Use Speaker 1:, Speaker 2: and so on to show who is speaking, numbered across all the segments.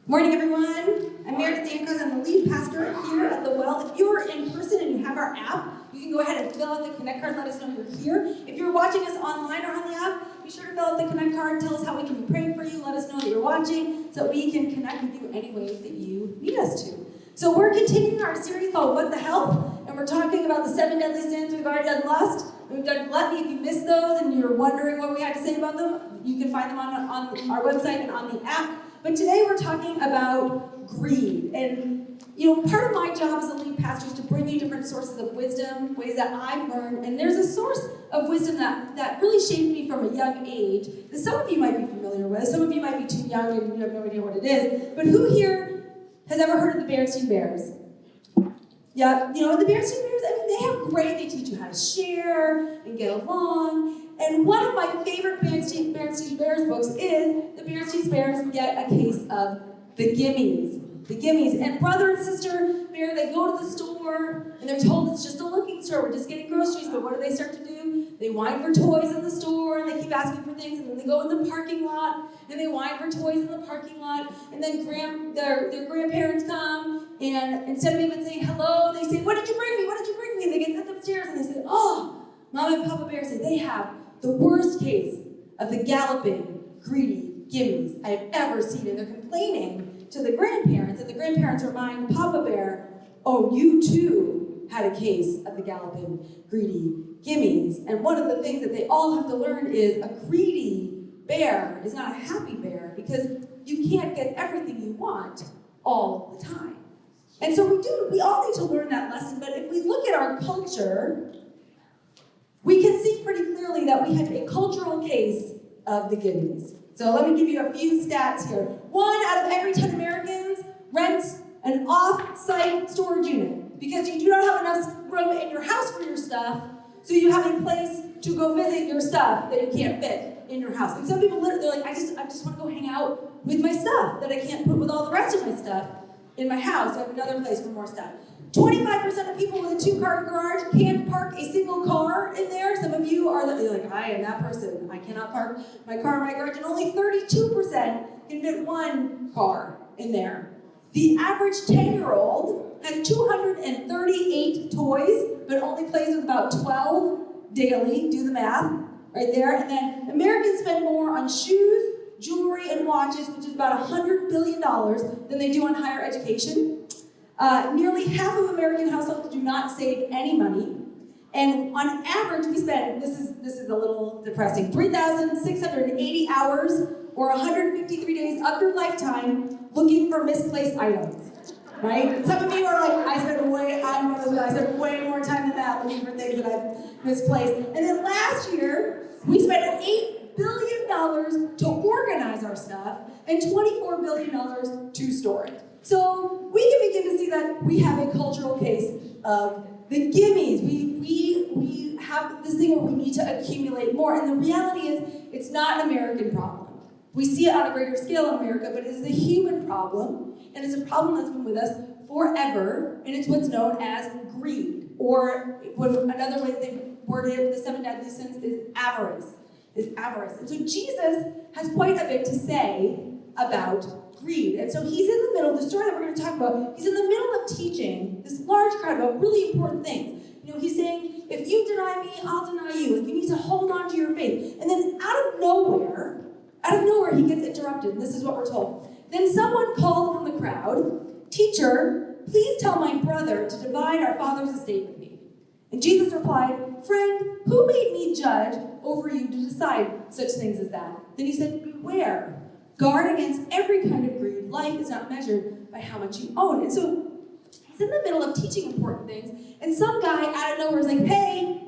Speaker 1: Morning, everyone. I'm Meredith. I'm the lead pastor here at the Well. If you're in person and you have our app, you can go ahead and fill out the Connect card. Let us know you're here. If you're watching us online or on the app, be sure to fill out the Connect card. Tell us how we can be praying for you. Let us know that you're watching so that we can connect with you any way that you need us to. So we're continuing our series called What the Health, and we're talking about the 7 deadly sins. We've already done lust. We've done gluttony. If you missed those and you're wondering what we had to say about them, you can find them on our website and on the app. But today we're talking about greed. And, part of my job as a lead pastor is to bring you different sources of wisdom, ways that I've learned. And there's a source of wisdom that really shaped me from a young age that some of you might be familiar with. Some of you might be too young and you have no idea what it is. But who here has ever heard of the Berenstain Bears? Yeah, the Berenstain Bears, they teach you how to share and get along. And one of my favorite Berenstain Bears books is The Berenstain Bears Get a Case of the Gimmies. The Gimmies. And brother and sister bear, they go to the store, and they're told it's just a looking store, we're just getting groceries, but what do they start to do? They whine for toys in the store, and they keep asking for things, and then they go in the parking lot, and they whine for toys in the parking lot, and then their grandparents come, and instead of even saying hello, they say, what did you bring me? What did you bring me? And they get sent upstairs, and they say, oh, Mom and Papa Bear say they have the worst case of the galloping, greedy gimmies I have ever seen. And they're complaining to the grandparents, and the grandparents remind Papa Bear, oh, you too had a case of the galloping, greedy gimmies. And one of the things that they all have to learn is a greedy bear is not a happy bear, because you can't get everything you want all the time. And so we all need to learn that lesson. But if we look at our culture, we can see pretty clearly that we have a cultural case of the gimmies. So let me give you a few stats here. 1 out of every 10 Americans rents an off-site storage unit because you do not have enough room in your house for your stuff, so you have a place to go visit your stuff that you can't fit in your house. And some people, they're like, I just want to go hang out with my stuff that I can't put with all the rest of my stuff in my house. I have another place for more stuff. 25% of people with a 2-car garage can't park a single car in there. Some of you are like, I am that person. I cannot park my car in my garage. And only 32% can fit 1 car in there. The average 10-year-old has 238 toys, but only plays with about 12 daily. Do the math right there. And then Americans spend more on shoes, jewelry, and watches, which is about $100 billion, than they do on higher education. Nearly half of American households do not save any money. And on average, we spend, this is a little depressing, 3,680 hours or 153 days of your lifetime looking for misplaced items, right? Some of you are like, I spend way more time than that looking for things that I've misplaced. And then last year, we spent $8 billion to organize our stuff and $24 billion to store it. So we can begin to see that we have a cultural case of the gimmies. We have this thing where we need to accumulate more. And the reality is, it's not an American problem. We see it on a greater scale in America, but it is a human problem. And it's a problem that's been with us forever. And it's what's known as greed. Or another way they worded the 7 deadly sins is avarice. And so Jesus has quite a bit to say about greed. And so he's in the middle, the story that we're going to talk about, he's in the middle of teaching this large crowd about really important things. He's saying, if you deny me, I'll deny you. Like, you need to hold on to your faith. And then out of nowhere, he gets interrupted. And this is what we're told. Then someone called from the crowd, Teacher, please tell my brother to divide our father's estate with me. And Jesus replied, Friend, who made me judge over you to decide such things as that? Then he said, Beware Guard against every kind of greed. Life is not measured by how much you own. And so he's in the middle of teaching important things, and some guy out of nowhere is like, hey,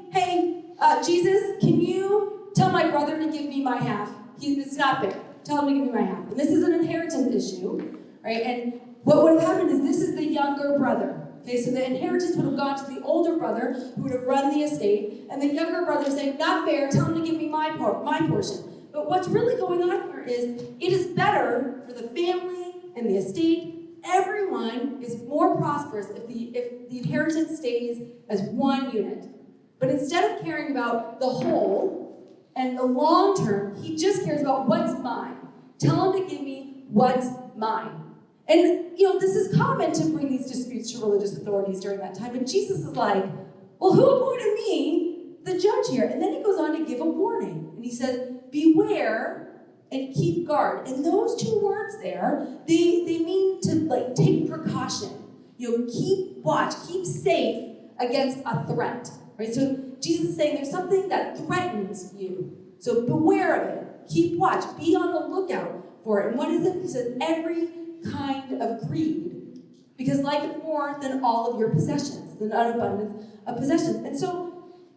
Speaker 1: Jesus, can you tell my brother to give me my half? It's not fair. Tell him to give me my half. And this is an inheritance issue, right? And what would have happened is this is the younger brother. Okay, so the inheritance would have gone to the older brother who would have run the estate, and the younger brother saying, not fair, tell him to give me my portion. But what's really going on here is it is better for the family and the estate. Everyone is more prosperous if the inheritance stays as one unit. But instead of caring about the whole and the long term, he just cares about what's mine. Tell him to give me what's mine. And, this is common to bring these disputes to religious authorities during that time. And Jesus is like, well, who appointed me the judge here? And then he goes on to give a warning. And he says, beware and keep guard. And those two words there, they mean to take precaution. Keep watch, keep safe against a threat. Right? So Jesus is saying there's something that threatens you. So beware of it. Keep watch. Be on the lookout for it. And what is it? He says every kind of greed, because life is more than all of your possessions, than an abundance of possessions. And so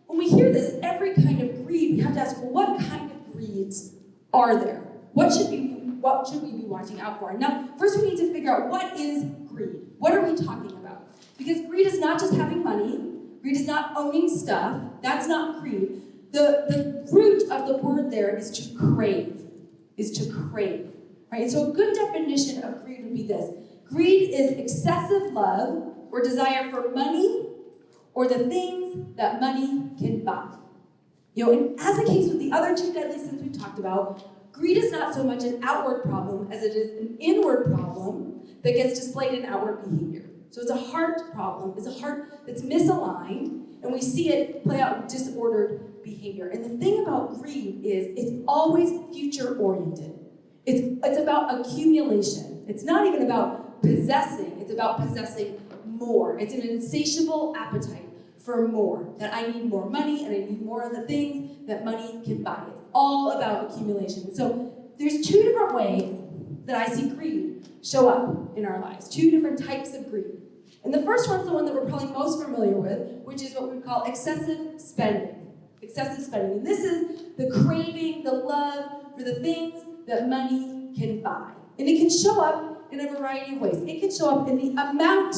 Speaker 1: when we hear this, every kind of greed, we have to ask, well, what kind of greeds are there? What should we be watching out for? Now, first we need to figure out what is greed. What are we talking about? Because greed is not just having money. Greed is not owning stuff. That's not greed. The root of the word there is to crave. Right? And so a good definition of greed would be this. Greed is excessive love or desire for money or the things that money can buy. And as the case with the other two deadly sins we talked about, greed is not so much an outward problem as it is an inward problem that gets displayed in outward behavior. So it's a heart problem. It's a heart that's misaligned, and we see it play out in disordered behavior. And the thing about greed is it's always future-oriented. It's about accumulation. It's not even about possessing. It's about possessing more. It's an insatiable appetite for more. That I need more money and I need more of the things that money can buy. It's all about accumulation. So there's two different ways that I see greed show up in our lives. Two different types of greed. And the first one's the one that we're probably most familiar with, which is what we would call excessive spending. Excessive spending. And this is the craving, the love for the things that money can buy. And it can show up in a variety of ways. It can show up in the amount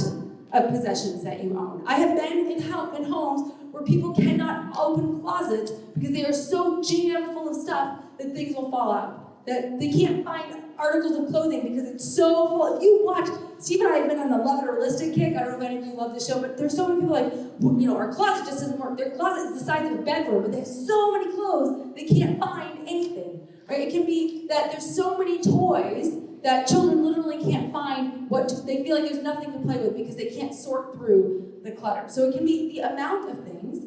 Speaker 1: of possessions that you own. I have been in homes where people cannot open closets because they are so jammed full of stuff that things will fall out. That they can't find articles of clothing because it's so full. If you watch, Steve and I have been on the Love It or List It kick. I don't know if any of you love the show, but there's so many people like, our closet just doesn't work. Their closet is the size of a bedroom, but they have so many clothes, they can't find anything. Right? It can be that there's so many toys that children literally can't find they feel like there's nothing to play with because they can't sort through the clutter. So it can be the amount of things,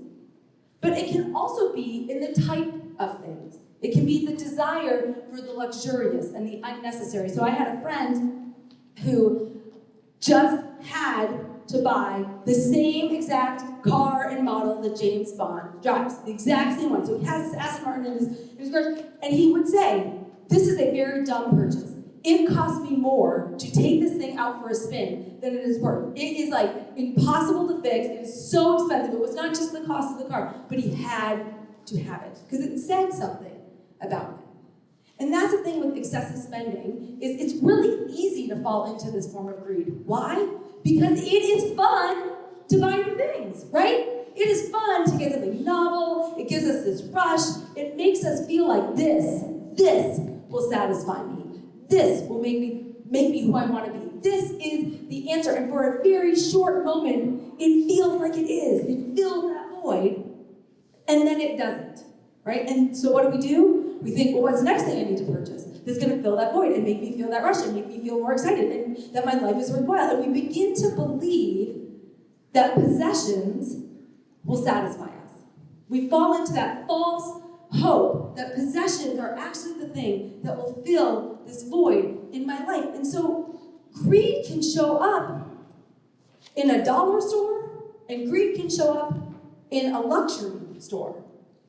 Speaker 1: but it can also be in the type of things. It can be the desire for the luxurious and the unnecessary. So I had a friend who just had to buy the same exact car and model that James Bond drives, the exact same one. So he has this Aston Martin in his garage, and he would say, this is a very dumb purchase. It cost me more to take this thing out for a spin than it is worth. It is impossible to fix. It is so expensive. It was not just the cost of the car, but he had to have it because it said something about him. And that's the thing with excessive spending, is it's really easy to fall into this form of greed. Why? Because it is fun to buy new things, right? It is fun to get something novel. It gives us this rush. It makes us feel like this will satisfy me. This will make me who I want to be. This is the answer. And for a very short moment, it feels like it is. It fills that void, and then it doesn't, right? And so what do? We think, well, what's the next thing I need to purchase that's going to fill that void and make me feel that rush and make me feel more excited and that my life is worthwhile. And we begin to believe that possessions will satisfy us. We fall into that false hope that possessions are actually the thing that will fill this void in my life. And so greed can show up in a dollar store, and greed can show up in a luxury store.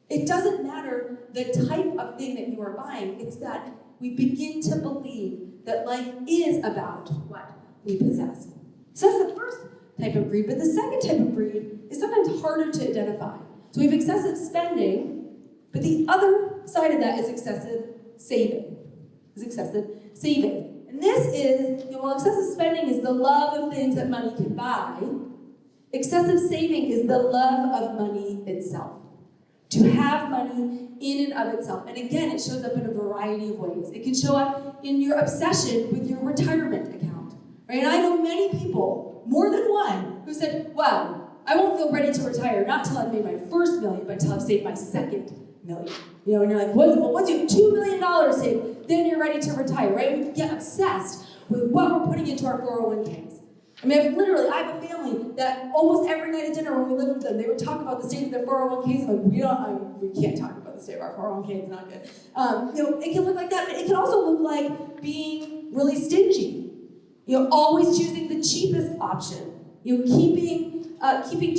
Speaker 1: It doesn't matter the type of thing that you are buying. It's that we begin to believe that life is about what we possess. So that's the first type of greed, but the second type of greed is sometimes harder to identify. So we have excessive spending, but the other side of that is excessive saving. And this is, while excessive spending is the love of things that money can buy, excessive saving is the love of money itself. To have money in and of itself. And again, it shows up in a variety of ways. It can show up in your obsession with your retirement account. Right? And I know many people, more than one, who said, wow, I won't feel ready to retire, not until I've made my first million, but until I've saved my second million. And you're like, well, once you have $2 million saved, then you're ready to retire, right? We get obsessed with what we're putting into our 401ks. I mean, I have a family that almost every night at dinner when we lived with them, they would talk about the state of their 401ks. Like, we can't talk about the state of our 401ks, it's not good. It can look like that, but it can also look like being really stingy. Always choosing the cheapest option. Keeping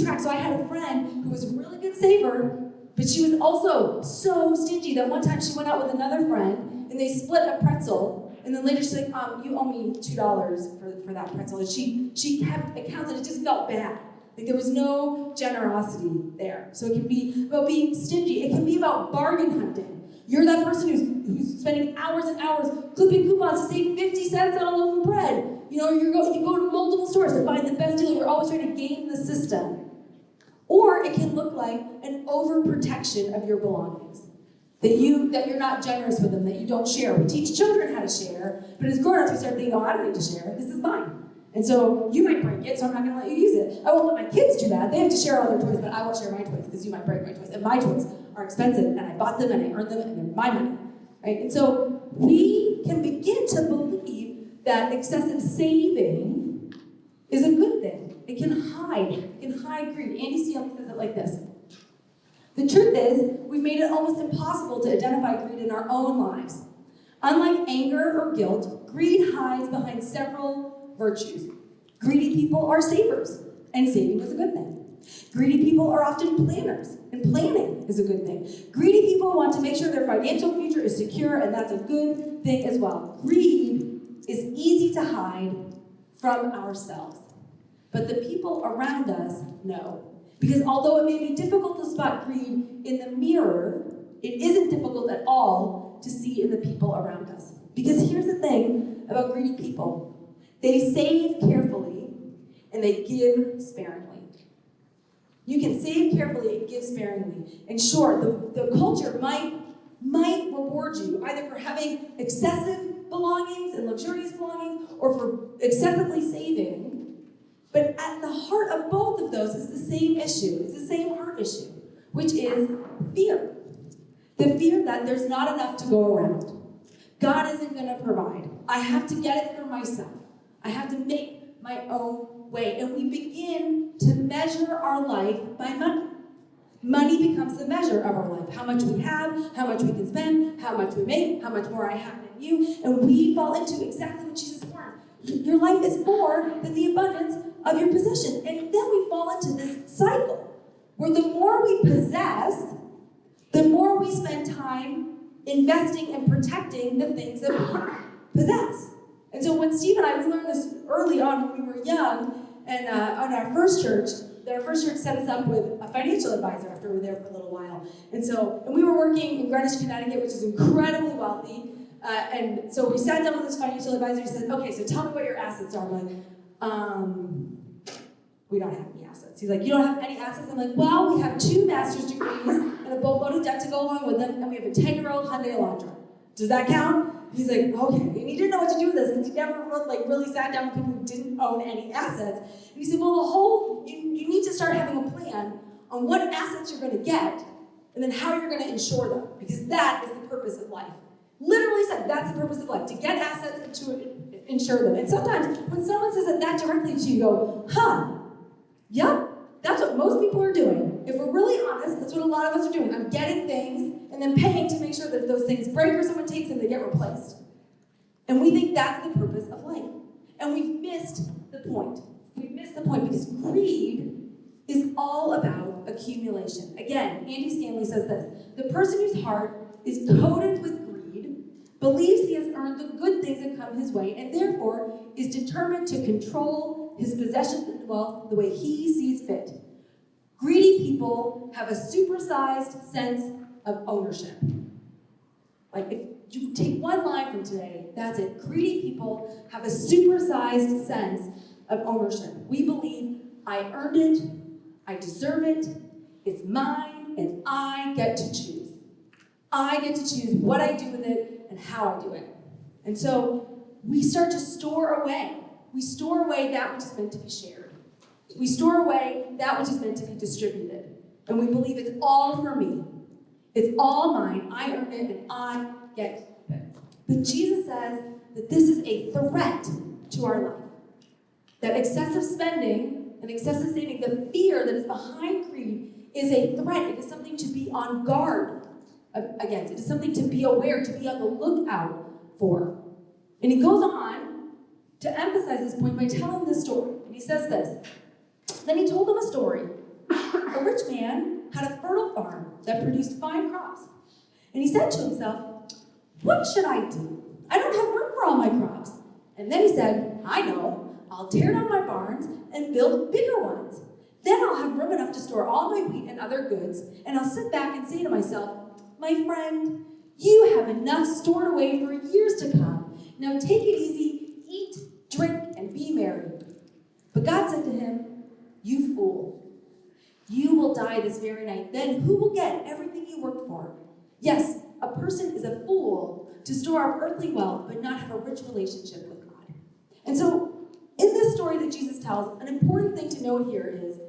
Speaker 1: track. So I had a friend who was a really good saver, but she was also so stingy that one time she went out with another friend and they split a pretzel. And then later she's like, you owe me $2 for that pretzel. And she kept accounts and it just felt bad. Like there was no generosity there. So it can be about being stingy. It can be about bargain hunting. You're that person who's spending hours and hours clipping coupons to save 50 cents on a loaf of bread. You go to multiple stores to find the best deal. You're always trying to game the system. Or it can look like an overprotection of your belongings. That you're not generous with them, that you don't share. We teach children how to share, but as grown-ups we start thinking, I don't need to share, this is mine. And so you might break it, so I'm not gonna let you use it. I won't let my kids do that. They have to share all their toys, but I won't share my toys because you might break my toys. And my toys are expensive, and I bought them, and I earned them, and they're my money, right? And so we can begin to believe that excessive saving is a good thing. It can hide greed. Andy Stanley says it like this. The truth is, we've made it almost impossible to identify greed in our own lives. Unlike anger or guilt, greed hides behind several virtues. Greedy people are savers, and saving is a good thing. Greedy people are often planners, and planning is a good thing. Greedy people want to make sure their financial future is secure, and that's a good thing as well. Greed is easy to hide from ourselves, but the people around us know. Because although it may be difficult to spot greed in the mirror, it isn't difficult at all to see in the people around us. Because here's the thing about greedy people. They save carefully, and they give sparingly. You can save carefully and give sparingly. And sure, the culture might reward you, either for having excessive belongings and luxurious belongings, or for excessively saving. But at the heart of both of those is the same issue. It's the same heart issue, which is fear. The fear that there's not enough to go around. God isn't going to provide. I have to get it for myself. I have to make my own way. And we begin to measure our life by money. Money becomes the measure of our life. How much we have, how much we can spend, how much we make, how much more I have than you. And we fall into exactly what Jesus warned. Your life is more than the abundance of your possessions. And then we fall into this cycle where the more we possess, the more we spend time investing and protecting the things that we possess. And so when Steve and I, we learned this early on when we were young, and on our first church set us up with a financial advisor after we were there for a little while. And we were working in Greenwich, Connecticut, which is incredibly wealthy. And so we sat down with this financial advisor. He said, okay, so tell me what your assets are. I'm like, we don't have any assets. He's like, you don't have any assets? I'm like, well, we have 2 master's degrees and a boatload of debt to go along with them, and we have a 10-year-old Hyundai Elantra. Does that count? He's like, okay. And he didn't know what to do with this because he never really sat down with people who didn't own any assets. And he said, well, you need to start having a plan on what assets you're going to get and then how you're going to insure them, because that is the purpose of life. Literally said, that's the purpose of life, to get assets and to insure them. And sometimes when someone says it that directly to you, you go, yep, that's what most people are doing. If we're really honest, that's what a lot of us are doing. I'm getting things and then paying to make sure that if those things break or someone takes them, they get replaced. And we think that's the purpose of life. And we've missed the point. We've missed the point because greed is all about accumulation. Again, Andy Stanley says this: the person whose heart is coated with greed believes he has earned the good things that come his way, and therefore is determined to control his possessions and wealth the way he sees fit. Greedy people have a supersized sense of ownership. Like, if you take one line from today, that's it. Greedy people have a supersized sense of ownership. We believe, I earned it, I deserve it, it's mine, and I get to choose. I get to choose what I do with it and how I do it. And so we start to store away. We store away that which is meant to be shared. We store away that which is meant to be distributed. And we believe it's all for me. It's all mine. I earned it and I get it. But Jesus says that this is a threat to our life. That excessive spending and excessive saving, the fear that is behind greed, is a threat. It is something to be on guard against. It is something to be aware, to be on the lookout for. And he goes on to emphasize this point by telling this story. And he says this. Then he told them a story. A rich man had a fertile farm that produced fine crops. And he said to himself, what should I do? I don't have room for all my crops. And then he said, I know, I'll tear down my barns and build bigger ones. Then I'll have room enough to store all my wheat and other goods, and I'll sit back and say to myself, my friend, you have enough stored away for years to come. Now take it easy, eat, drink, and be merry. But God said to him, you fool, you will die this very night. Then who will get everything you worked for? Yes, a person is a fool to store up earthly wealth, but not have a rich relationship with God. And so, in this story that Jesus tells, an important thing to note here is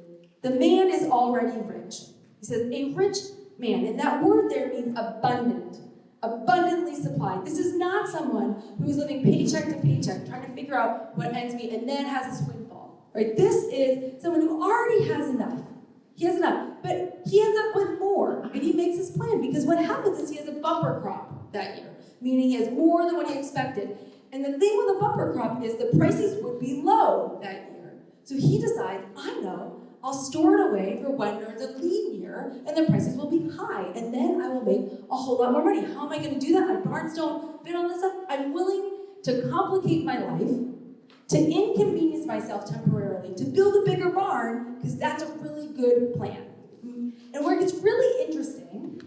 Speaker 1: the man is already rich. He says, a rich man, and that word there means abundant, abundantly supplied. This is not someone who is living paycheck to paycheck, trying to figure out what ends meet, and then has this windfall. Right? This is someone who already has enough. He has enough, but he ends up with more, and he makes his plan, because what happens is he has a bumper crop that year, meaning he has more than what he expected. And the thing with a bumper crop is the prices would be low that year. So he decides, I know, I'll store it away for when there's a lean year and the prices will be high, and then I will make a whole lot more money. How am I going to do that? My barns don't fit on this stuff. I'm willing to complicate my life, to inconvenience myself temporarily, to build a bigger barn, because that's a really good plan. And where it gets really interesting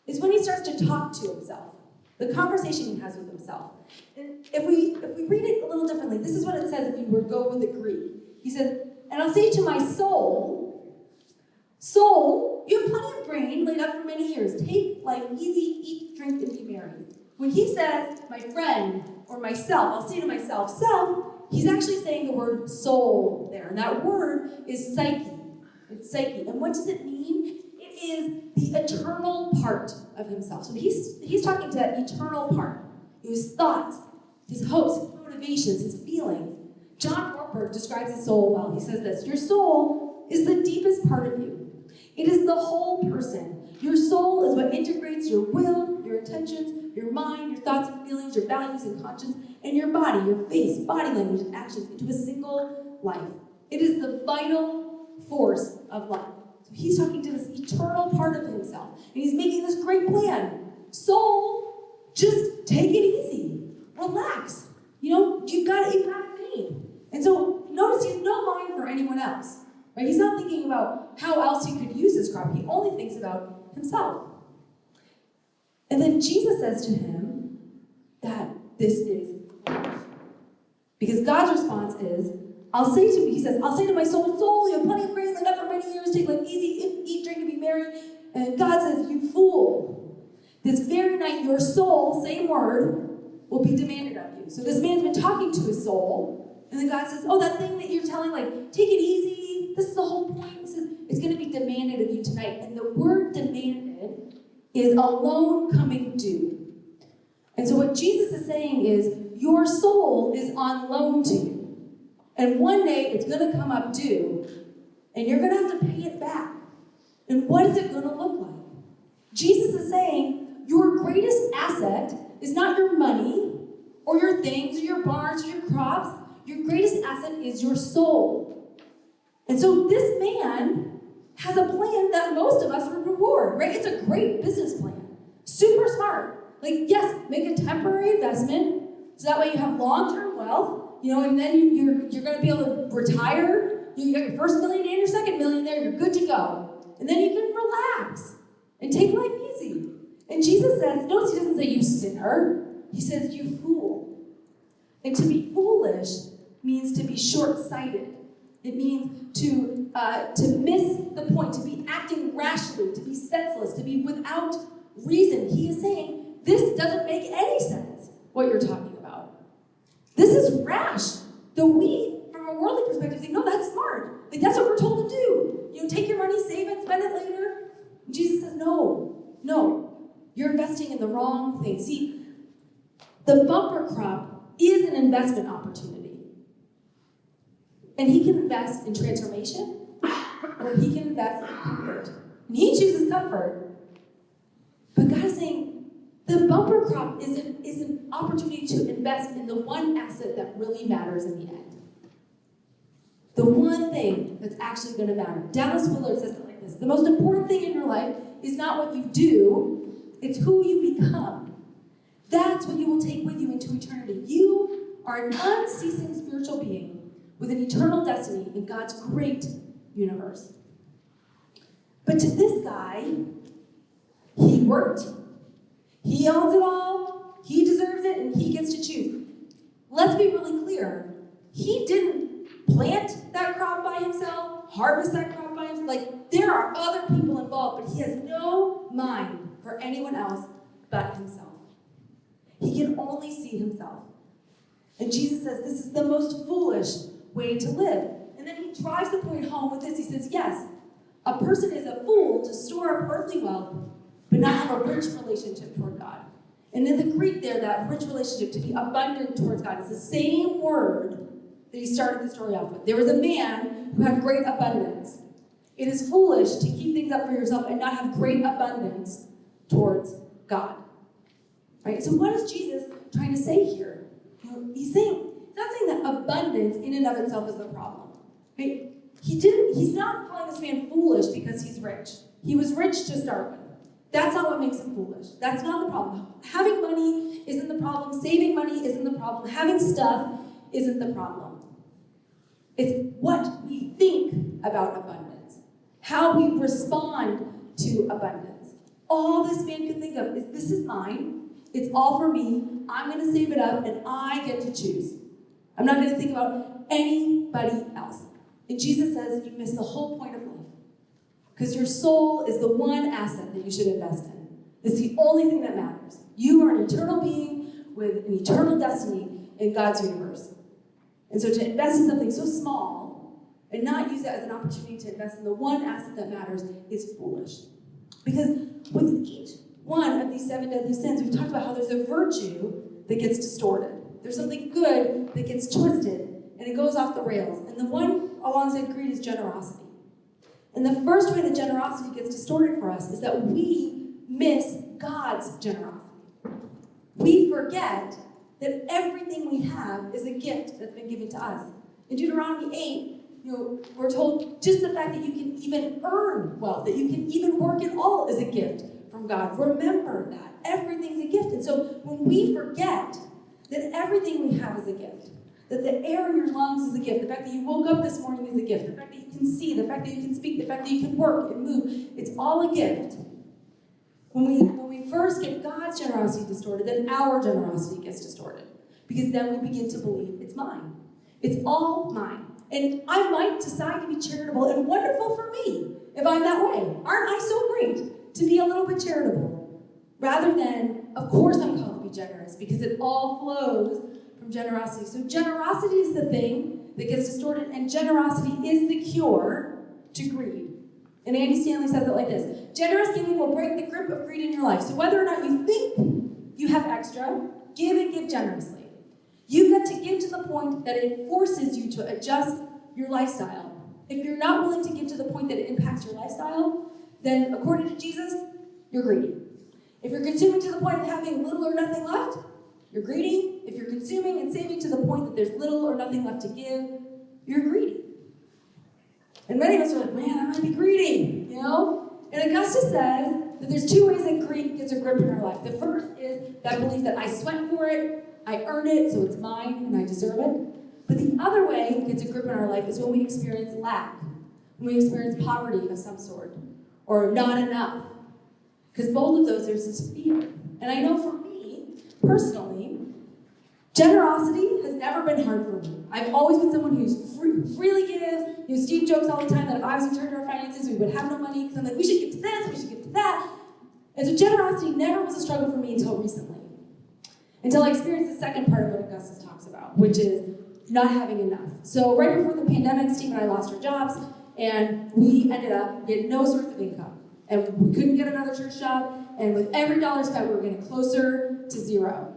Speaker 1: is when he starts to talk to himself, the conversation he has with himself. And if we read it a little differently, this is what it says if you were to go with the Greek. He says, and I'll say to my soul, you have plenty of grain laid up for many years. Take life easy, eat, drink, and be merry. When he says, my friend, or myself, I'll say to myself, self, he's actually saying the word soul there. And that word is psyche. It's psyche. And what does it mean? It is the eternal part of himself. So he's talking to that eternal part. His thoughts, his hopes, his motivations, his feelings. John Ortberg describes his soul well. He says this, your soul is the deepest part of you. It is the whole person. Your soul is what integrates your will, your intentions, your mind, your thoughts and feelings, your values and conscience, and your body, your face, body language, and actions into a single life. It is the vital force of life. So he's talking to this eternal part of himself, and he's making this great plan. Soul, just take it easy. Relax. You've got it made. And so notice he has no mind for anyone else. Right? He's not thinking about how else he could use his crop. He only thinks about himself. And then Jesus says to him that this is life. Because God's response is, I'll say to my soul, you have plenty of grain laid up for many years, take life easy, eat, drink, and be merry. And God says, you fool. This very night, your soul, same word, will be demanded of you. So this man's been talking to his soul, and then God says, that thing that you're telling, take it easy, this is the whole point. He says, it's going to be demanded of you tonight. And the word demanded is a loan coming due. And so what Jesus is saying is, your soul is on loan to you. And one day, it's going to come up due, and you're going to have to pay it back. And what is it going to look like? Jesus is saying, your greatest asset is not your money, or your things, or your barns, or your crops. Your greatest asset is your soul. And so this man has a plan that most of us would reward, right? It's a great business plan. Super smart. Like, yes, make a temporary investment so that way you have long-term wealth, and then you're going to be able to retire. You got your first million and your second million there, you're good to go. And then you can relax and take life easy. And Jesus says, notice he doesn't say you sinner. He says you fool. And to be foolish means to be short-sighted. It means to miss the point, to be acting rashly, to be senseless, to be without reason. He is saying, this doesn't make any sense, what you're talking about. This is rash. Though we, from a worldly perspective, think, no, that's smart. Like, that's what we're told to do. Take your money, save it, spend it later. And Jesus says, no, you're investing in the wrong thing. See, the bumper crop is an investment opportunity. And he can invest in transformation, or he can invest in comfort. And he chooses comfort. But God is saying, the bumper crop is an opportunity to invest in the one asset that really matters in the end. The one thing that's actually going to matter. Dallas Willard says it like this: the most important thing in your life is not what you do, it's who you become. That's what you will take with you into eternity. You are an unceasing spiritual being with an eternal destiny in God's great universe. But to this guy, he worked. He owns it all, he deserves it, and he gets to choose. Let's be really clear. He didn't plant that crop by himself, harvest that crop by himself. Like, there are other people involved, but he has no mind for anyone else but himself. He can only see himself. And Jesus says this is the most foolish way to live. And then he drives the point home with this. He says, yes, a person is a fool to store up earthly wealth, but not have a rich relationship toward God. And in the Greek there, that rich relationship, to be abundant towards God, is the same word that he started the story off with. There was a man who had great abundance. It is foolish to keep things up for yourself and not have great abundance towards God. Right? So what is Jesus trying to say here? He's not saying that abundance in and of itself is the problem. Right? He's not calling this man foolish because he's rich. He was rich to start with. That's not what makes him foolish. That's not the problem. Having money isn't the problem. Saving money isn't the problem. Having stuff isn't the problem. It's what we think about abundance. How we respond to abundance. All this man can think of is, this is mine. It's all for me. I'm going to save it up, and I get to choose. I'm not going to think about anybody else. And Jesus says you miss the whole point of life. Because your soul is the one asset that you should invest in. It's the only thing that matters. You are an eternal being with an eternal destiny in God's universe. And so to invest in something so small and not use it as an opportunity to invest in the one asset that matters is foolish. Because with each one of these 7 deadly sins, we've talked about how there's a virtue that gets distorted. There's something good that gets twisted, and it goes off the rails. And the one alongside greed is generosity. And the first way that generosity gets distorted for us is that we miss God's generosity. We forget that everything we have is a gift that's been given to us. In Deuteronomy 8, we're told just the fact that you can even earn wealth, that you can even work at all is a gift from God. Remember that. Everything's a gift. And so when we forget that everything we have is a gift, that the air in your lungs is a gift, the fact that you woke up this morning is a gift, the fact that you can see, the fact that you can speak, the fact that you can work and move, it's all a gift. When we first get God's generosity distorted, then our generosity gets distorted. Because then we begin to believe it's mine. It's all mine. And I might decide to be charitable, and wonderful for me if I'm that way. Aren't I so great to be a little bit charitable? Rather than, of course I'm called to be generous, because it all flows from generosity. So generosity is the thing that gets distorted, and generosity is the cure to greed. And Andy Stanley says it like this: generous giving will break the grip of greed in your life. So whether or not you think you have extra, give and give generously. You've got to give to the point that it forces you to adjust your lifestyle. If you're not willing to give to the point that it impacts your lifestyle, then according to Jesus, you're greedy. If you're consuming to the point of having little or nothing left, you're greedy. If you're consuming and saving to the point that there's little or nothing left to give, you're greedy. And many of us are like, man, I might be greedy, And Augustus says that there's two ways that greed gets a grip in our life. The first is that belief that I sweat for it, I earned it, so it's mine, and I deserve it. But the other way it gets a grip in our life is when we experience lack, when we experience poverty of some sort, or not enough. Because both of those, there's this fear. And I know for me, personally, generosity has never been hard for me. I've always been someone who freely gives. Steve jokes all the time that if I was in charge of our finances, we would have no money, because I'm like, we should give to this, we should give to that. And so generosity never was a struggle for me until recently. Until I experienced the second part of what Augustus talks about, which is not having enough. So right before the pandemic, Steve and I lost our jobs, and we had no source of income. And we couldn't get another church job, and with every dollar spent, we were getting closer to zero.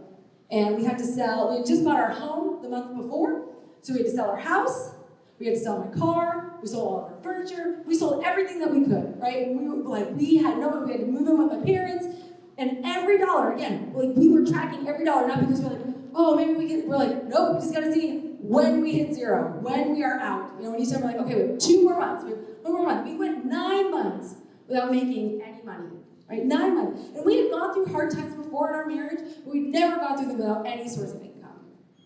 Speaker 1: And we had to sell, we had just bought our home the month before, so we had to sell our house, we had to sell my car, we sold all of our furniture, we sold everything that we could, right? And we had no one, we had to move in with my parents, and every dollar, again, we were tracking every dollar, not because we're like, oh, maybe we're like, nope, we just gotta see when we hit zero, when we are out. When you said we're like, okay, we have 2 more months, we have 1 more month. We went 9 months without making any money, right? 9 months. And we had gone through hard times before in our marriage, but we'd never gone through them without any source of income.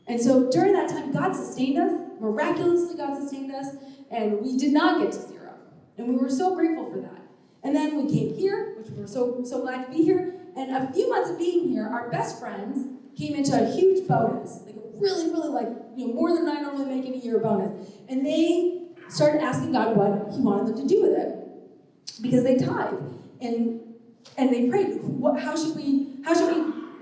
Speaker 1: And so during that time, God sustained us, miraculously God sustained us, and we did not get to zero. And we were so grateful for that. And then we came here, which we were so glad to be here, and a few months of being here, our best friends came into a huge bonus, like a really, more than I normally make in a year bonus. And they started asking God what he wanted them to do with it, because they tithe. And they prayed, how should we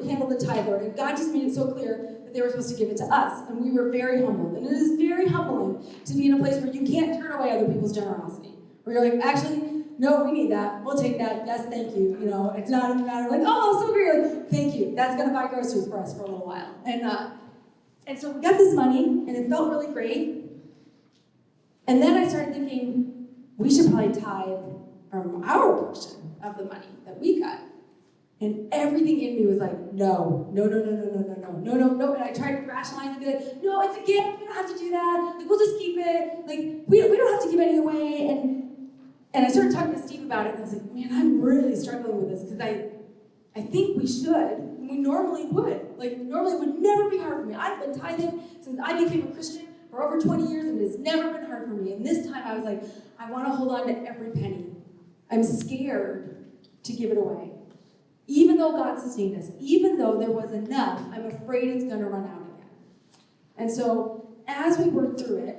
Speaker 1: handle the tithe, Lord? And God just made it so clear that they were supposed to give it to us. And we were very humbled. And it is very humbling to be in a place where you can't turn away other people's generosity. Where you're like, actually, no, we need that. We'll take that. Yes, thank you. It's not a matter of like, oh, so great. Like, thank you. That's going to buy groceries for us for a little while. And so we got this money, and it felt really great. And then I started thinking, we should probably tithe from our portion of the money that we got. And everything in me was like, no. And I tried to rationalize and be like, no, it's a gift. We don't have to do that. Like, we'll just keep it. Like, we don't have to give any away. And I started talking to Steve about it, and I was like, man, I'm really struggling with this, because I think we should, and we normally would. Like, normally it would never be hard for me. I've been tithing since I became a Christian for over 20 years, and it's never been hard for me. And this time I was like, I want to hold on to every penny. I'm scared to give it away. Even though God sustained us, even though there was enough, I'm afraid it's going to run out again. And so, as we worked through it,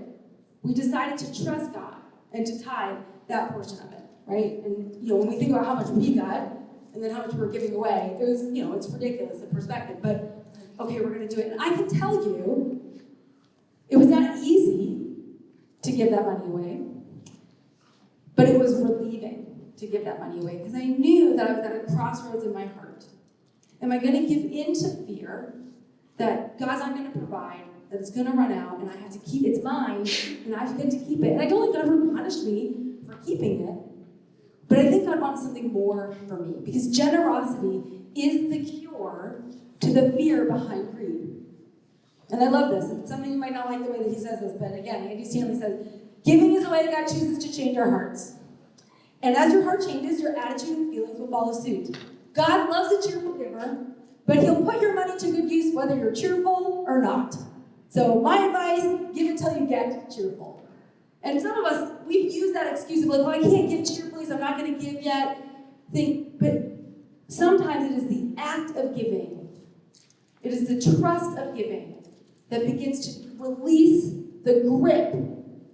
Speaker 1: we decided to trust God and to tithe that portion of it, right? And, when we think about how much we got, and then how much we're giving away, it was, it's ridiculous in perspective, but, okay, we're going to do it. And I can tell you, it was not easy to give that money away, but it was relieving to give that money away, because I knew that I was at a crossroads in my heart. Am I going to give in to fear that God's not going to provide, that it's going to run out, and I have to keep it's mine, and I get to keep it? And I don't think God ever punished me for keeping it, but I think God wanted something more for me, because generosity is the cure to the fear behind greed. And I love this. And some of you might not like the way that he says this, but again, Andy Stanley says, giving is the way God chooses to change our hearts. And as your heart changes, your attitude and feelings will follow suit. God loves a cheerful giver, but he'll put your money to good use whether you're cheerful or not. So my advice, give until you get cheerful. And some of us, we've used that excuse of like, well, I can't give cheerfully, so I'm not going to give yet. But sometimes it is the act of giving. It is the trust of giving that begins to release the grip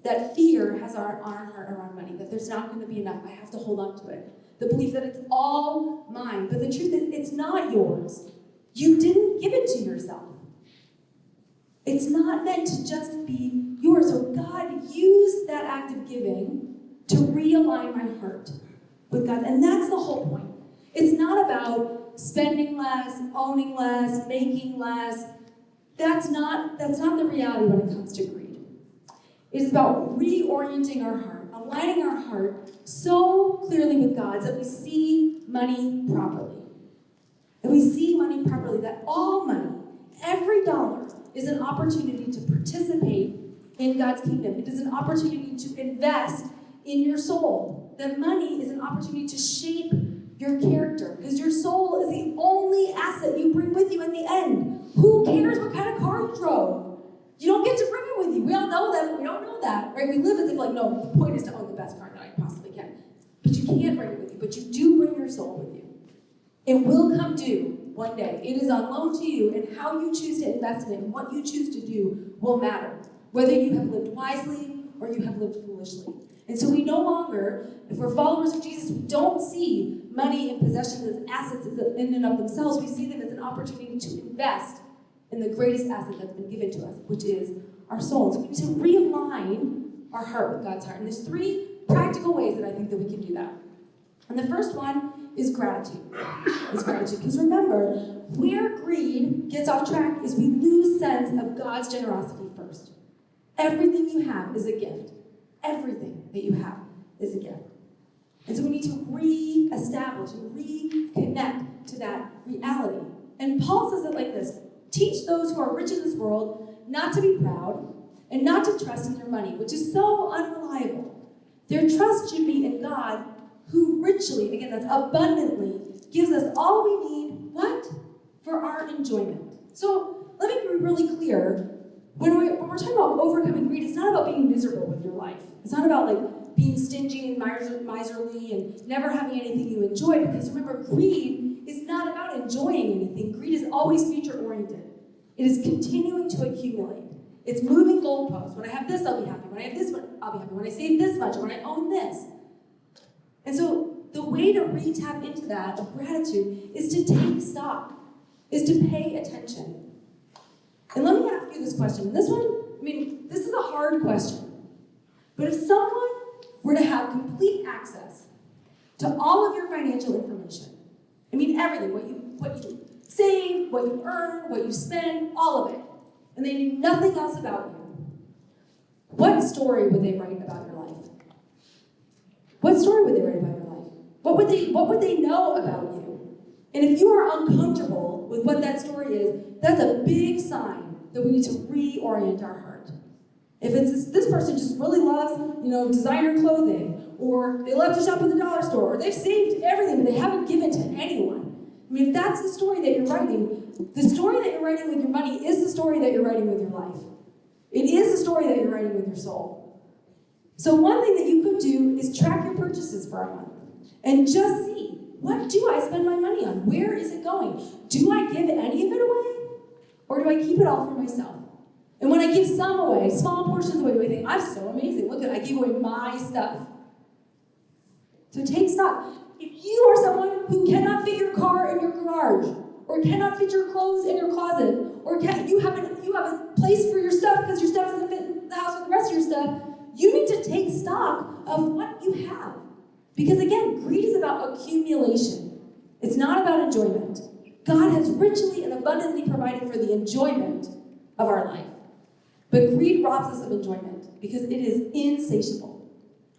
Speaker 1: that fear has on our heart around money, that there's not going to be enough. I have to hold on to it. The belief that it's all mine. But the truth is, it's not yours. You didn't give it to yourself. It's not meant to just be yours. So God used that act of giving to realign my heart with God. And that's the whole point. It's not about spending less, owning less, making less. That's not the reality when it comes to greed. It is about reorienting our heart, aligning our heart so clearly with God that we see money properly. That we see money properly, that all money, every dollar, is an opportunity to participate in God's kingdom. It is an opportunity to invest in your soul. That money is an opportunity to shape your character, because your soul is the only asset you bring with you in the end. Who cares what kind of car you drove? You don't get to bring it with you. We all know that, but we don't know that, right? We live as if like, no, the point is to own the best car that I possibly can. But you can't bring it with you, but you do bring your soul with you. It will come due one day. It is on loan to you, and how you choose to invest in it and what you choose to do will matter. Whether you have lived wisely or you have lived foolishly. And so we no longer, if we're followers of Jesus, we don't see money and possessions as assets in and of themselves. We see them as an opportunity to invest in the greatest asset that's been given to us, which is our souls. We need to realign our heart with God's heart. And there's 3 practical ways that I think that we can do that. And the first one is gratitude. Because remember, where greed gets off track is we lose sense of God's generosity first. Everything you have is a gift. Everything that you have is a gift. And so we need to re-establish and reconnect to that reality. And Paul says it like this: teach those who are rich in this world not to be proud and not to trust in their money, which is so unreliable. Their trust should be in God, who richly, again, that's abundantly, gives us all we need, what? For our enjoyment. So let me be really clear. When we're talking about overcoming greed, it's not about being miserable with your life. It's not about like being stingy and miserly and never having anything you enjoy, because remember, greed is not about enjoying anything. Greed is always future-oriented. It is continuing to accumulate. It's moving goalposts. When I have this, I'll be happy. When I have this, I'll be happy. When I save this much, or when I own this. And so the way to re-tap into that of gratitude is to take stock, is to pay attention. And let me ask you this question. This is a hard question. But if someone were to have complete access to all of your financial information, everything, what you save, what you earn, what you spend, all of it, and they knew nothing else about you, what story would they write about your life? What story would they write about your life? What would they know about you? And if you are uncomfortable with what that story is, that's a big sign that we need to reorient our heart. If it's this person just really loves, designer clothing, or they love to shop at the dollar store, or they've saved everything but they haven't given to anyone. If that's the story that you're writing, the story that you're writing with your money is the story that you're writing with your life. It is the story that you're writing with your soul. So one thing that you could do is track your purchases for a month and just see, what do I spend my money on? Where is it going? Do I give any of it away? Or do I keep it all for myself? And when I give some away, small portions away, do I think, I'm so amazing. Look, I give away my stuff. So take stock. If you are someone who cannot fit your car in your garage, or cannot fit your clothes in your closet, or you have a place for your stuff because your stuff doesn't fit in the house with the rest of your stuff, you need to take stock of what you have. Because again, greed is about accumulation. It's not about enjoyment. God has richly and abundantly provided for the enjoyment of our life. But greed robs us of enjoyment because it is insatiable.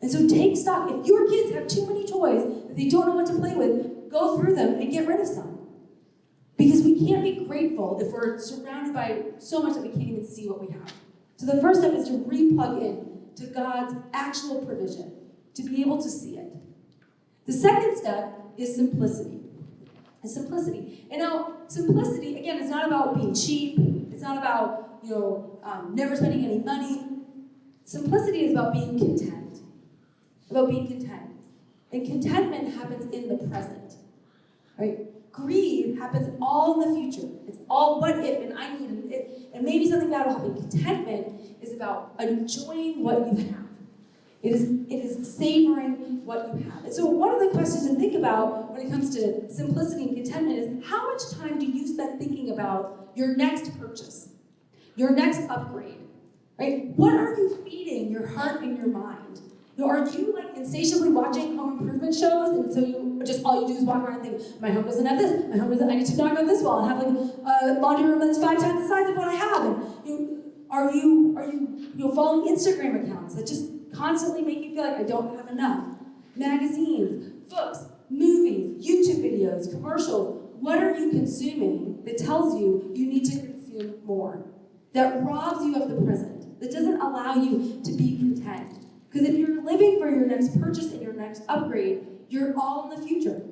Speaker 1: And so take stock. If your kids have too many toys that they don't know what to play with, go through them and get rid of some. Because we can't be grateful if we're surrounded by so much that we can't even see what we have. So the first step is to re-plug in to God's actual provision, to be able to see it. The second step is simplicity. And now, simplicity, again, is not about being cheap. It's not about, never spending any money. Simplicity is about being content. And contentment happens in the present, right? Greed happens all in the future. It's all what if, and I need it, and maybe something bad will happen. Contentment is about enjoying what you have. It is savoring what you have. And so one of the questions to think about when it comes to simplicity and contentment is, how much time do you spend thinking about your next purchase, your next upgrade, right? What are you feeding your heart and your mind? Are you insatiably watching home improvement shows, and so all you do is walk around and think, my home doesn't have this, I need to knock on this wall and have a laundry room that's 5 times the size of what I have. And are you following Instagram accounts that just constantly make you feel like I don't have enough? Magazines, books, movies, YouTube videos, commercials. What are you consuming that tells you you need to consume more? That robs you of the present, that doesn't allow you to be content. Because if you're living for your next purchase and your next upgrade, you're all in the future.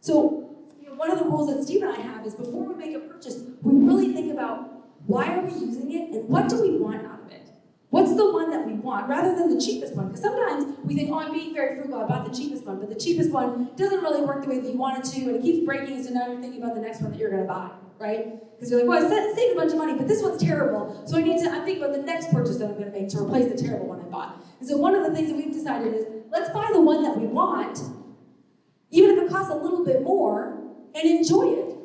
Speaker 1: So, one of the rules that Steve and I have is before we make a purchase, we really think about why are we using it and what do we want out of it? What's the one that we want rather than the cheapest one? Because sometimes we think, oh, I'm being very frugal, I bought the cheapest one, but the cheapest one doesn't really work the way that you want it to, and it keeps breaking, so now you're thinking about the next one that you're going to buy, right? Because you're like, well, I saved a bunch of money, but this one's terrible, so I'm thinking about the next purchase that I'm going to make to replace the terrible one I bought. And so one of the things that we've decided is, let's buy the one that we want, even if it costs a little bit more, and enjoy it,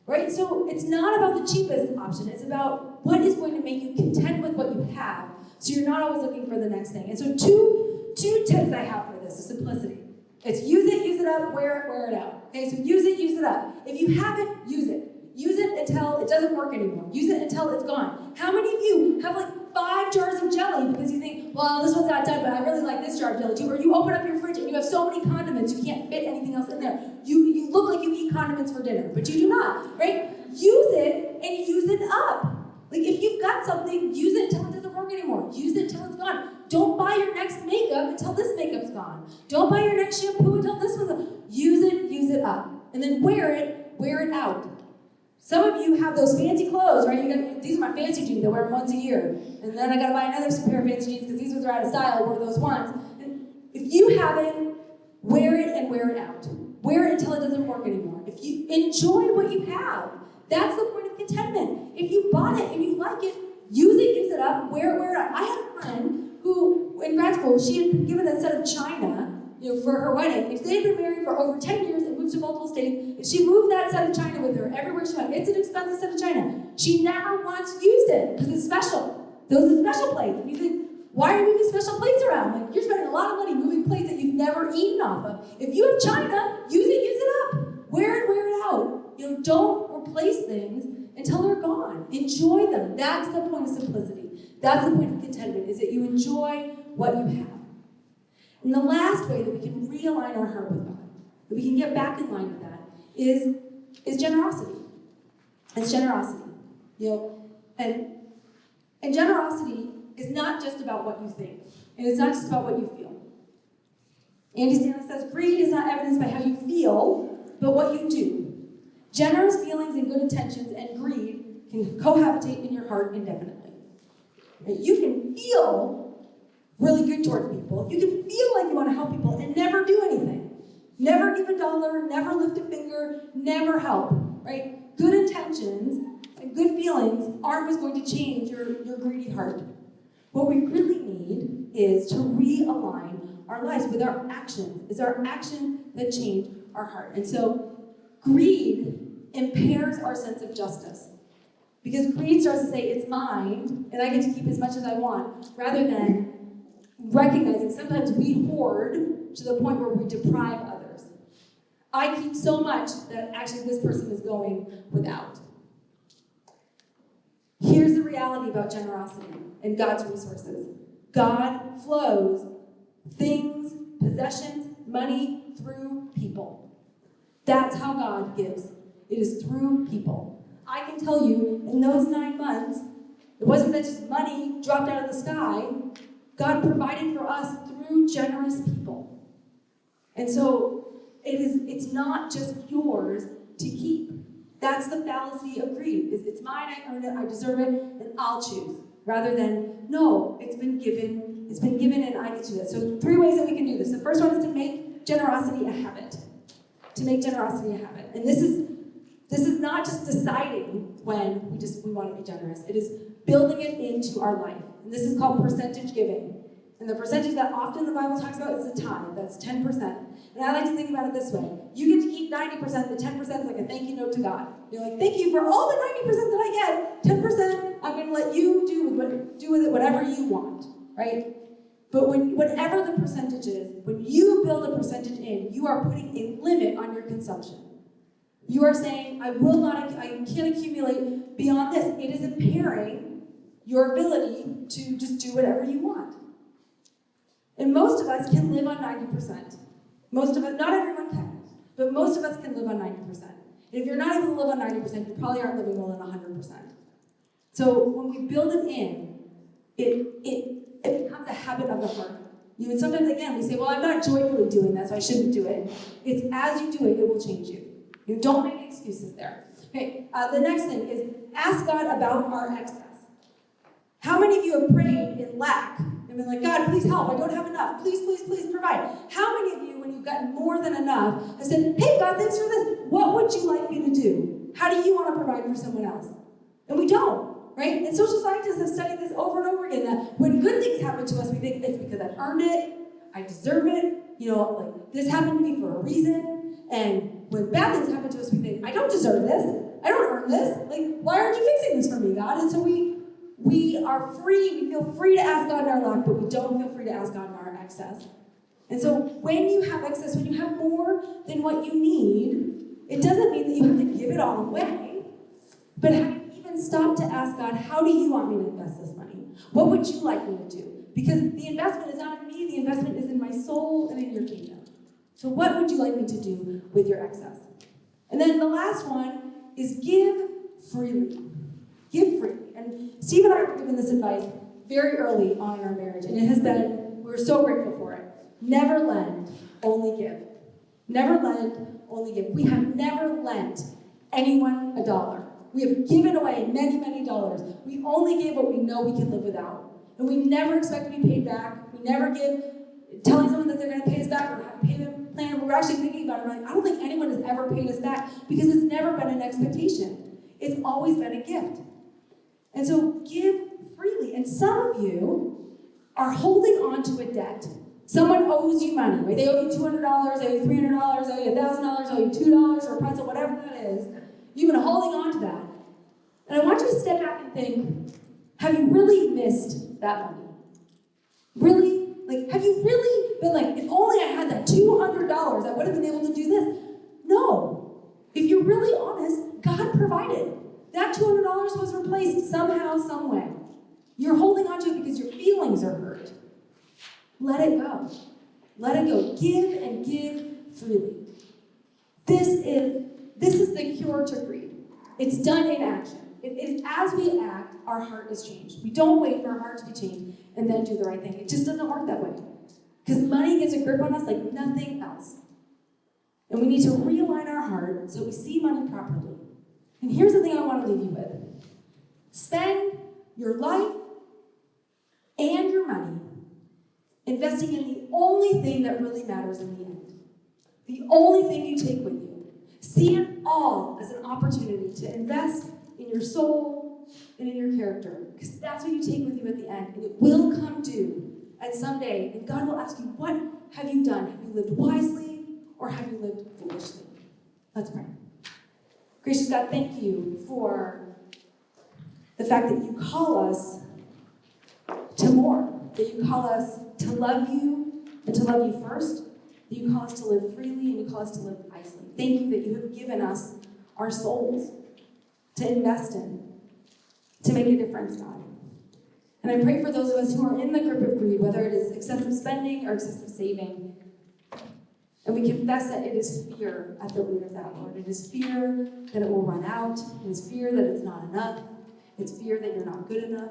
Speaker 1: right? So it's not about the cheapest option, it's about what is going to make you content with what you have, so you're not always looking for the next thing. And so two tips I have for this is simplicity. It's use it up, wear it out. Okay, so use it up. If you have it, use it. Use it until it doesn't work anymore. Use it until it's gone. How many of you have like 5 jars of jelly because you think, well, this one's not done, but I really like this jar of jelly too? Or you open up your fridge and you have so many condiments you can't fit anything else in there. You look like you eat condiments for dinner, but you do not, right? Use it and use it up. Like if you've got something, use it until it doesn't work anymore. Use it until it's gone. Don't buy your next makeup until this makeup's gone. Don't buy your next shampoo until this one's gone. Use it up. And then wear it out. Some of you have those fancy clothes, right? These are my fancy jeans. I wear them once a year. And then I gotta buy another pair of fancy jeans because these ones are out of style. I wore those ones. And if you have it, wear it and wear it out. Wear it until it doesn't work anymore. If you enjoy what you have, that's the point of contentment. If you bought it and you like it, use it up, wear it out. I had a friend who, in grad school, she had been given a set of china, for her wedding. And they had been married for over 10 years and moved to multiple states. And she moved that set of china with her everywhere she went. It's an expensive set of china. She never once used it because it's special. Those are special plates. And you think, why are you moving special plates around? Like, you're spending a lot of money moving plates that you've never eaten off of. If you have china, use it up. Wear it out. Don't replace things until they're gone. Enjoy them. That's the point of simplicity. That's the point of contentment, is that you enjoy what you have. And the last way that we can realign our heart with God, that we can get back in line with that, is generosity. It's generosity. And generosity is not just about what you think. And it's not just about what you feel. Andy Stanley says, greed is not evidenced by how you feel, but what you do. Generous feelings and good intentions and greed can cohabitate in your heart indefinitely. You can feel really good towards people. You can feel like you want to help people and never do anything. Never give $1, never lift a finger, never help, right? Good intentions and good feelings aren't what's going to change your greedy heart. What we really need is to realign our lives with our actions. It's our action that change our heart. And so greed impairs our sense of justice. Because greed starts to say, it's mine, and I get to keep as much as I want, rather than recognizing sometimes we hoard to the point where we deprive others. I keep so much that actually this person is going without. Here's the reality about generosity and God's resources. God flows things, possessions, money through people. That's how God gives. It is through people. I can tell you, in those 9 months, it wasn't that just money dropped out of the sky. God provided for us through generous people. And so it's not just yours to keep. That's the fallacy of greed. It's mine, I earned it, I deserve it, and I'll choose. Rather than, no, it's been given and I get to do it. So 3 ways that we can do this. The first one is to make generosity a habit. To make generosity a habit. And this is not just deciding when we want to be generous. It is building it into our life. And this is called percentage giving. And the percentage that often the Bible talks about is the tithe. That's 10%. And I like to think about it this way. You get to keep 90%, the 10% is like a thank you note to God. You're like, thank you for all the 90% that I get. 10%, I'm going to let you do with it whatever you want, right? But whatever the percentage is, when you build a percentage in, you are putting a limit on your consumption. You are saying, I can't accumulate beyond this. It is impairing your ability to just do whatever you want. And most of us can live on 90%. Most of us, not everyone can, but most of us can live on 90%. And if you're not able to live on 90%, you probably aren't living well on 100%. So when we build it in, it becomes a habit of the heart. And sometimes, again, we say, well, I'm not joyfully doing that, so I shouldn't do it. It's as you do it, it will change you. You don't make excuses there. Okay, the next thing is ask God about our excess. How many of you have prayed in lack and been like, God, please help, I don't have enough. Please, please, please provide. How many of you, when you've gotten more than enough, have said, hey, God, thanks for this. What would you like me to do? How do you want to provide for someone else? And we don't, right? And social scientists have studied this over and over again, that when good things happen to us, we think it's because I earned it, I deserve it, like this happened to me for a reason. And when bad things happen to us, we think, I don't deserve this. I don't earn this. Like, why aren't you fixing this for me, God? And so we are free, we feel free to ask God in our lack, but we don't feel free to ask God in our excess. And so when you have excess, when you have more than what you need, it doesn't mean that you have to give it all away, but have you even stopped to ask God, how do you want me to invest this money? What would you like me to do? Because the investment is not in me, the investment is in my soul and in your kingdom. So what would you like me to do with your excess? And then the last one is give freely. Give freely. And Steve and I were given this advice very early on in our marriage, and it has been, we're so grateful for it. Never lend, only give. Never lend, only give. We have never lent anyone $1. We have given away many, many dollars. We only give what we know we can live without. And we never expect to be paid back. We never give, telling someone that they're going to pay us back or have a payment plan. We're actually thinking about it. We're like, I don't think anyone has ever paid us back because it's never been an expectation. It's always been a gift. And so give freely. And some of you are holding on to a debt. Someone owes you money, right? They owe you $200, they owe you $300, they owe you $1,000, they owe you $2 for a pretzel, whatever that is. You've been holding on to that. And I want you to step back and think, have you really missed that money? Really? Like, have you really been like, if only I had that $200, I would have been able to do this? No. If you're really honest, God provided. That $200 was replaced somehow, some way. You're holding on to it because your feelings are hurt. Let it go. Let it go. Give and give freely. This is the cure to greed. It's done in action. It is as we act, our heart is changed. We don't wait for our heart to be changed and then do the right thing. It just doesn't work that way. Because money gets a grip on us like nothing else. And we need to realign our heart so we see money properly. And here's the thing I want to leave you with. Spend your life and your money investing in the only thing that really matters in the end. The only thing you take with you. See it all as an opportunity to invest in your soul and in your character. Because that's what you take with you at the end. And it will come due at some day. And God will ask you, what have you done? Have you lived wisely or have you lived foolishly? Let's pray. Gracious God, thank you for the fact that you call us to more. That you call us to love you and to love you first. That you call us to live freely and you call us to live wisely. Thank you that you have given us our souls to invest in, to make a difference, God. And I pray for those of us who are in the grip of greed, whether it is excessive spending or excessive saving. And we confess that it is fear at the root of that, Lord. It is fear that it will run out. It is fear that it's not enough. It's fear that you're not good enough.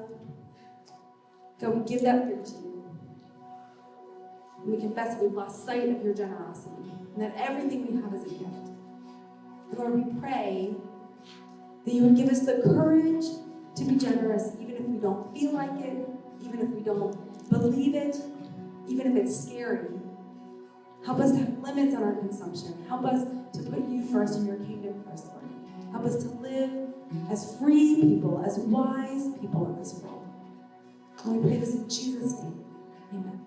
Speaker 1: God, we give that fear to you. And we confess that we've lost sight of your generosity and that everything we have is a gift. And Lord, we pray that you would give us the courage to be generous, even if we don't feel like it, even if we don't believe it, even if it's scary. Help us to have limits on our consumption. Help us to put you first and your kingdom first, Lord. Help us to live as free people, as wise people in this world. And we pray this in Jesus' name. Amen.